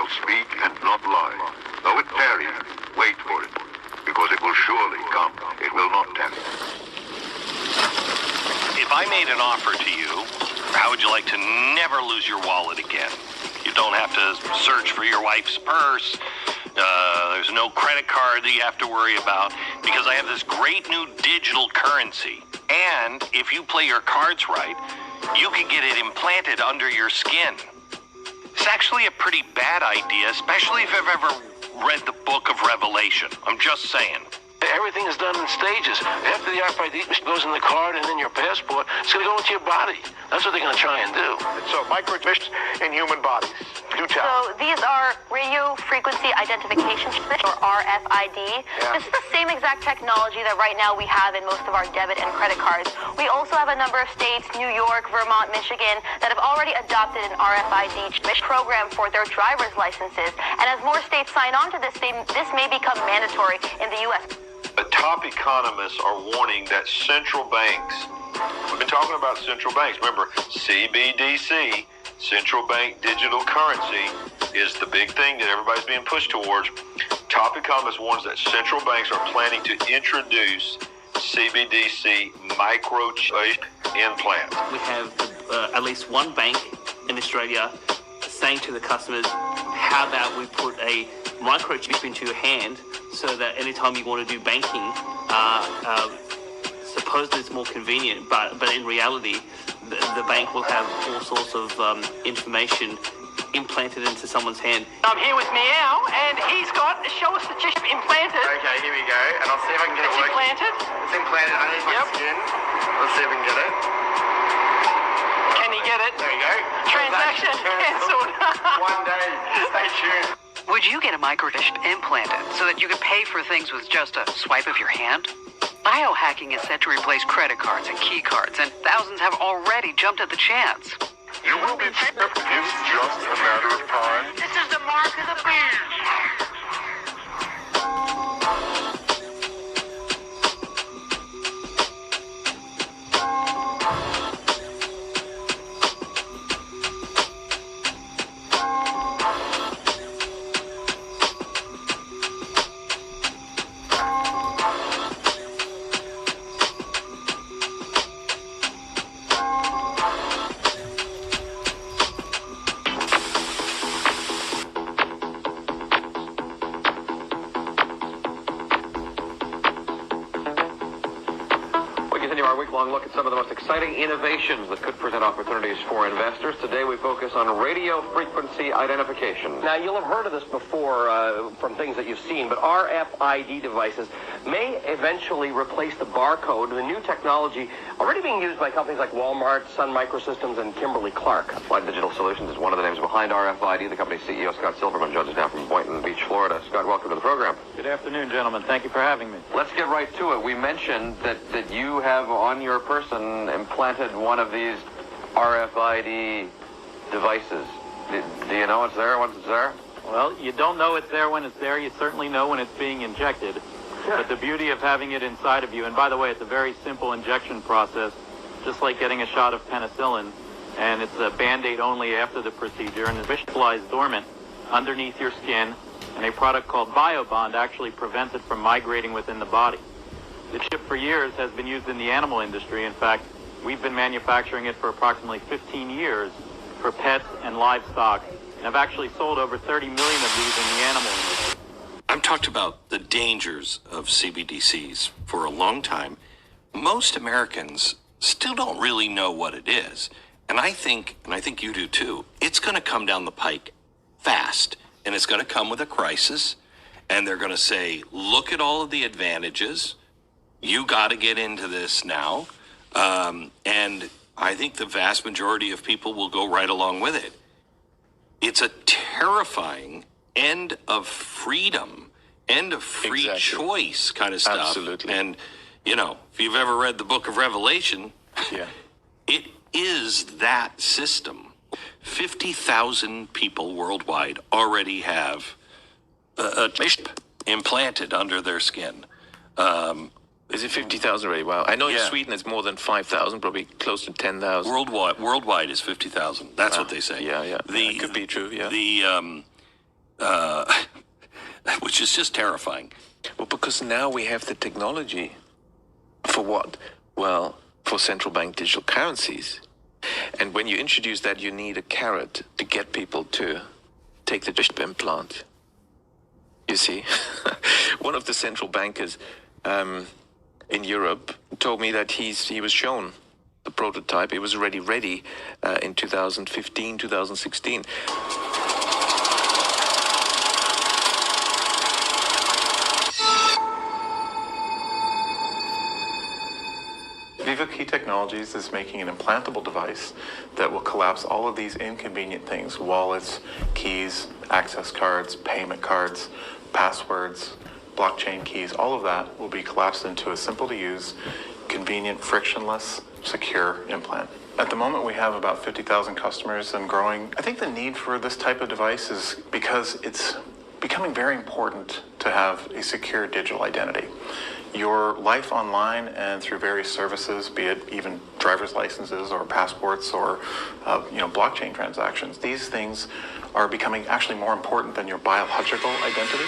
shall speak and not lie. Though it tarry, wait for it, because it will surely come. It will not tarry. If I made an offer to you, how would you like to never lose your wallet again? You don't have to search for your wife's purse. There's no credit card that you have to worry about, because I have this great new digital currency. And if you play your cards right, you can get it implanted under your skin. It's actually a pretty bad idea, especially if you've ever read the book of Revelation. I'm just saying. Everything is done in stages. After the RFID goes in the card and then your passport, it's going to go into your body. That's what they're going to try and do. So microchips in human bodies. Do tell. So these are radio frequency identification chips, or RFID. Yeah. This is the same exact technology that right now we have in most of our debit and credit cards. We also have a number of states, New York, Vermont, Michigan, that have already adopted an RFID chip program for their driver's licenses. And as more states sign on to this, this may become mandatory in the U.S. The top economists are warning that central banks, we've been talking about central banks, remember, CBDC, central bank digital currency, is the big thing that everybody's being pushed towards. Top economists warns that central banks are planning to introduce CBDC microchip implants. We have at least one bank in Australia saying to the customers, how about we put a microchip into your hand so that anytime you want to do banking, supposedly it's more convenient, but in reality, the bank will have all sorts of information implanted into someone's hand. I'm here with Meow, and he's got, show us the chip implanted. Okay, here we go. And I'll see if I can get it It's working. implanted. It's implanted underneath my skin. Let's see if we can get it. Can he get it? There you go. Transaction cancelled. One day. Stay tuned. Would you get a microchip implanted so that you could pay for things with just a swipe of your hand? Biohacking is set to replace credit cards and key cards, and thousands have already jumped at the chance. You will be chipped. It's just a matter of time. This is the mark of the beast. Our week-long look at some of the most exciting innovations that could present opportunities for investors. Today we focus on radio frequency identification. Now, you'll have heard of this before from things that you've seen, but RFID devices may eventually replace the barcode. The new technology already being used by companies like Walmart, Sun Microsystems, and Kimberly-Clark. Applied Digital Solutions is one of the names behind RFID. The company's CEO, Scott Silverman, joins us now from Boynton Beach, Florida. Scott, welcome to the program. Good afternoon, gentlemen. Thank you for having me. Let's get right to it. We mentioned that you have on your person implanted one of these RFID devices. Do you know it's there once it's there? Well, you don't know it's there when it's there. You certainly know when it's being injected. But the beauty of having it inside of you, and by the way, it's a very simple injection process, just like getting a shot of penicillin, and it's a Band-Aid only after the procedure, and it lies dormant underneath your skin, and a product called BioBond actually prevents it from migrating within the body. The chip for years has been used in the animal industry. In fact, we've been manufacturing it for approximately 15 years for pets and livestock, and have actually sold over 30 million of these in the animal industry. I've talked about the dangers of CBDCs for a long time. Most Americans still don't really know what it is. And I think you do too, it's going to come down the pike fast. And it's going to come with a crisis. And they're going to say, look at all of the advantages. You got to get into this now. And I think the vast majority of people will go right along with it. It's a terrifying end of freedom, end of free choice kind of stuff. Absolutely. And, you know, if you've ever read the book of Revelation, it is that system. 50,000 people worldwide already have a chip implanted under their skin. Is it 50,000 already? Wow. I know in Sweden it's more than 5,000, probably close to 10,000. Worldwide is 50,000. That's what they say. Yeah. That could be true, yeah. which is just terrifying. Well, because now we have the technology for what? Well, for central bank digital currencies. And when you introduce that, you need a carrot to get people to take the chip implant. You see, one of the central bankers in Europe told me that he was shown the prototype. It was already ready in 2015, 2016. Viva Key Technologies is making an implantable device that will collapse all of these inconvenient things: wallets, keys, access cards, payment cards, passwords, blockchain keys. All of that will be collapsed into a simple to use, convenient, frictionless, secure implant. At the moment, we have about 50,000 customers and growing. I think the need for this type of device is because it's becoming very important to have a secure digital identity. Your life online and through various services, be it even driver's licenses or passports or blockchain transactions, these things are becoming actually more important than your biological identity.